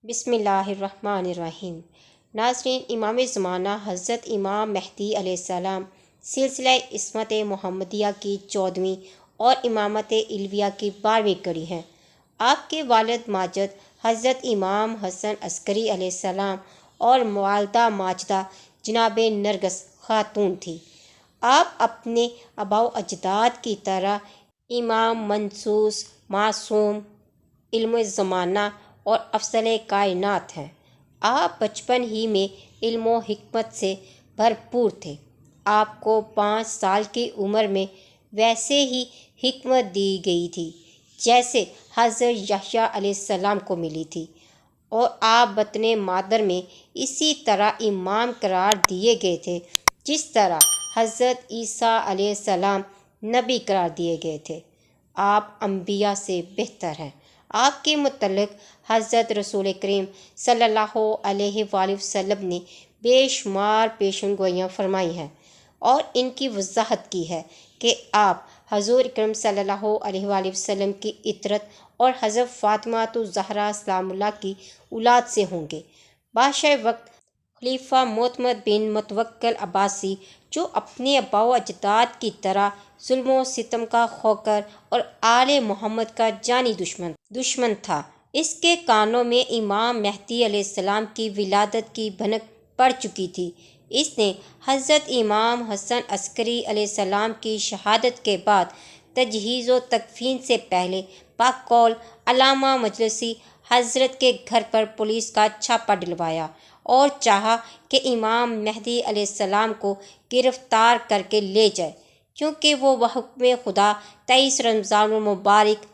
بسم اللہ الرحمن الرحیم۔ ناظرین، امام زمانہ حضرت امام مہدی علیہ السلام سلسلہ عصمت محمدیہ کی 14ویں اور امامت علویہ کی 12ویں کڑی ہیں۔ آپ کے والد ماجد حضرت امام حسن عسکری علیہ السلام اور والدہ ماجدہ جناب نرگس خاتون تھی۔ آپ اپنے آباء و اجداد کی طرح امام منصوص، معصوم، علم زمانہ اور افضل کائنات ہیں۔ آپ بچپن ہی میں علم و حکمت سے بھرپور تھے۔ آپ کو 5 سال کی عمر میں ویسے ہی حکمت دی گئی تھی جیسے حضرت یحییٰ علیہ السلام کو ملی تھی، اور آپ بطن مادر میں اسی طرح امام قرار دیے گئے تھے جس طرح حضرت عیسیٰ علیہ السلام نبی قرار دیے گئے تھے۔ آپ انبیاء سے بہتر ہیں۔ آپ کے متعلق حضرت رسول کریم صلی اللہ علیہ وآلہ وسلم نے بے شمار پیشن گوئیاں فرمائی ہیں اور ان کی وضاحت کی ہے کہ آپ حضور اکرم صلی اللہ علیہ وآلہ وسلم کی اطرت اور حضرت فاطمہ الزہرا سلام اللہ کی اولاد سے ہوں گے۔ بادشاہ وقت خلیفہ معتمد بن متوکل عباسی، جو اپنے آباء و اجداد کی طرح ظلم و ستم کا خوکر اور آل محمد کا جانی دشمن تھا، اس کے کانوں میں امام مہدی علیہ السلام کی ولادت کی بھنک پڑ چکی تھی۔ اس نے حضرت امام حسن عسکری علیہ السلام کی شہادت کے بعد تجہیز و تکفین سے پہلے پاک قول علامہ مجلسی حضرت کے گھر پر پولیس کا چھاپہ ڈلوایا اور چاہا کہ امام مہدی علیہ السلام کو گرفتار کر کے لے جائے، کیونکہ وہ بحکم خدا 23 رمضان المبارک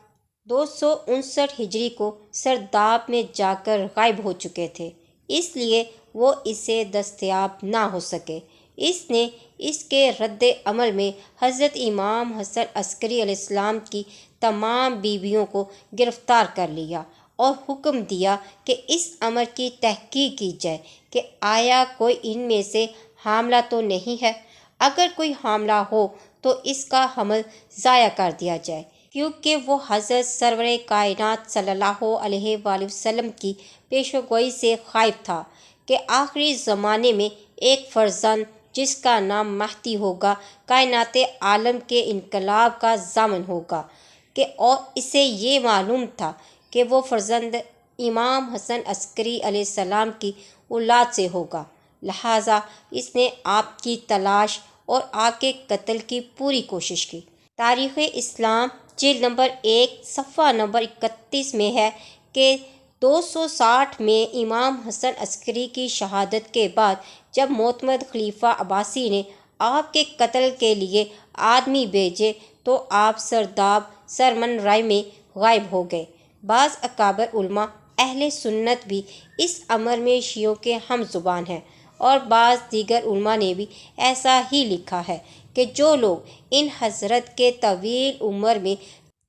259 ہجری کو سرداب میں جا کر غائب ہو چکے تھے، اس لیے وہ اسے دستیاب نہ ہو سکے۔ اس نے اس کے رد عمل میں حضرت امام حسن عسکری علیہ السلام کی تمام بیویوں کو گرفتار کر لیا اور حکم دیا کہ اس امر کی تحقیق کی جائے کہ آیا کوئی ان میں سے حاملہ تو نہیں ہے۔ اگر کوئی حاملہ ہو تو اس کا حمل ضائع کر دیا جائے، کیونکہ وہ حضرت سرور کائنات صلی اللہ علیہ وآلہ وسلم کی پیشگوئی سے خائف تھا کہ آخری زمانے میں ایک فرزند جس کا نام مہدی ہوگا کائنات عالم کے انقلاب کا ضامن ہوگا، اور اسے یہ معلوم تھا کہ وہ فرزند امام حسن عسکری علیہ السلام کی اولاد سے ہوگا، لہٰذا اس نے آپ کی تلاش اور آپ کے قتل کی پوری کوشش کی۔ تاریخ اسلام جلد نمبر 1 صفحہ نمبر 31 میں ہے کہ 260 میں امام حسن عسکری کی شہادت کے بعد جب معتمد خلیفہ عباسی نے آپ کے قتل کے لیے آدمی بھیجے تو آپ سرداب سرمن رائے میں غائب ہو گئے۔ بعض اکابر علماء اہل سنت بھی اس امر میں شیعوں کے ہم زبان ہیں، اور بعض دیگر علماء نے بھی ایسا ہی لکھا ہے کہ جو لوگ ان حضرت کے طویل عمر میں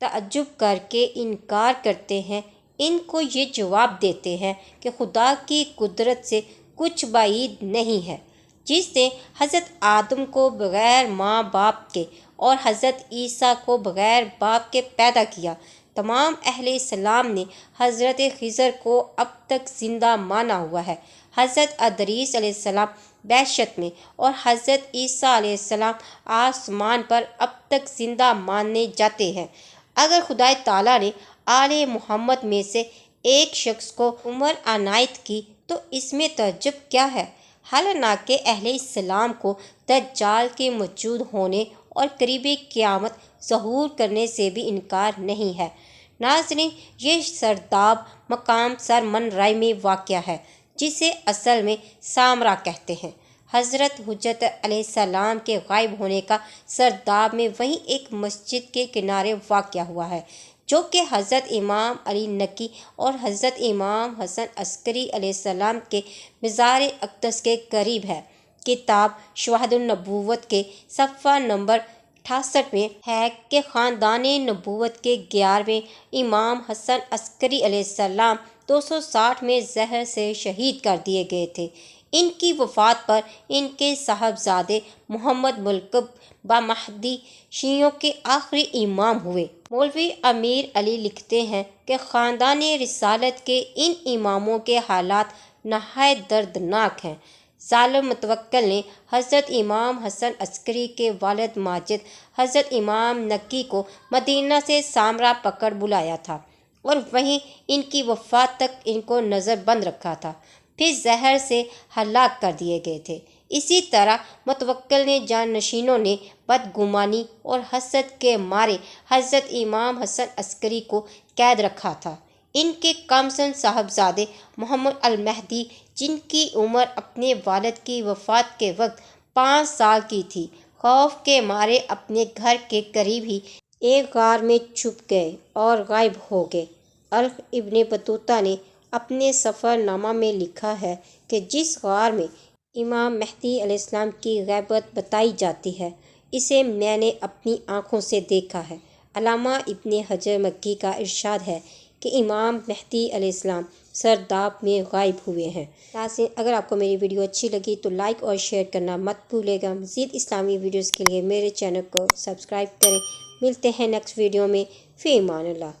تعجب کر کے انکار کرتے ہیں، ان کو یہ جواب دیتے ہیں کہ خدا کی قدرت سے کچھ بعید نہیں ہے، جس نے حضرت آدم کو بغیر ماں باپ کے اور حضرت عیسیٰ کو بغیر باپ کے پیدا کیا۔ تمام اہل اسلام نے حضرت خضر کو اب تک زندہ مانا ہوا ہے، حضرت ادریس علیہ السلام بہشت میں، اور حضرت عیسیٰ علیہ السلام آسمان پر اب تک زندہ مانے جاتے ہیں۔ اگر خدا تعالیٰ نے آل محمد میں سے ایک شخص کو عمر عنایت کی تو اس میں تعجب کیا ہے، حالانکہ اہل اسلام کو دجال کے موجود ہونے اور قریب قیامت ظہور کرنے سے بھی انکار نہیں ہے۔ ناظرین، یہ سرداب مقام سرمن رائے میں واقع ہے، جسے اصل میں سامرا کہتے ہیں۔ حضرت حجت علیہ السلام کے غائب ہونے کا سرداب میں وہیں ایک مسجد کے کنارے واقع ہوا ہے، جو کہ حضرت امام علی نقی اور حضرت امام حسن عسکری علیہ السلام کے مزار اقدس کے قریب ہے۔ کتاب شواہد النبوت کے صفحہ نمبر 68 میں ہے کہ خاندان نبوت کے 11ویں امام حسن عسکری علیہ السلام 260 میں زہر سے شہید کر دیے گئے تھے۔ ان کی وفات پر ان کے صاحبزادے محمد ملقب بمہدی شیعوں کے آخری امام ہوئے۔ مولوی امیر علی لکھتے ہیں کہ خاندان رسالت کے ان اماموں کے حالات نہایت دردناک ہیں۔ ظالم متوکل نے حضرت امام حسن عسکری کے والد ماجد حضرت امام نقی کو مدینہ سے سامرا پکڑ بلایا تھا اور وہیں ان کی وفات تک ان کو نظر بند رکھا تھا، پھر زہر سے ہلاک کر دیے گئے تھے۔ اسی طرح متوکل نے جانشینوں نے بدگمانی اور حسد کے مارے حضرت امام حسن عسکری کو قید رکھا تھا۔ ان کے کمسن صاحبزادے محمد المہدی، جن کی عمر اپنے والد کی وفات کے وقت 5 سال کی تھی، خوف کے مارے اپنے گھر کے قریب ہی ایک غار میں چھپ گئے اور غائب ہو گئے۔ الف ابن بطوطہ نے اپنے سفر نامہ میں لکھا ہے کہ جس غار میں امام مہدی علیہ السلام کی غیبت بتائی جاتی ہے، اسے میں نے اپنی آنکھوں سے دیکھا ہے۔ علامہ ابن حجر مکی کا ارشاد ہے کہ امام مہدی علیہ السلام سرداب میں غائب ہوئے ہیں۔ ناظرین، اگر آپ کو میری ویڈیو اچھی لگی تو لائک اور شیئر کرنا مت بھولے گا۔ مزید اسلامی ویڈیوز کے لیے میرے چینل کو سبسکرائب کریں۔ ملتے ہیں نیکسٹ ویڈیو میں، فی امان اللہ۔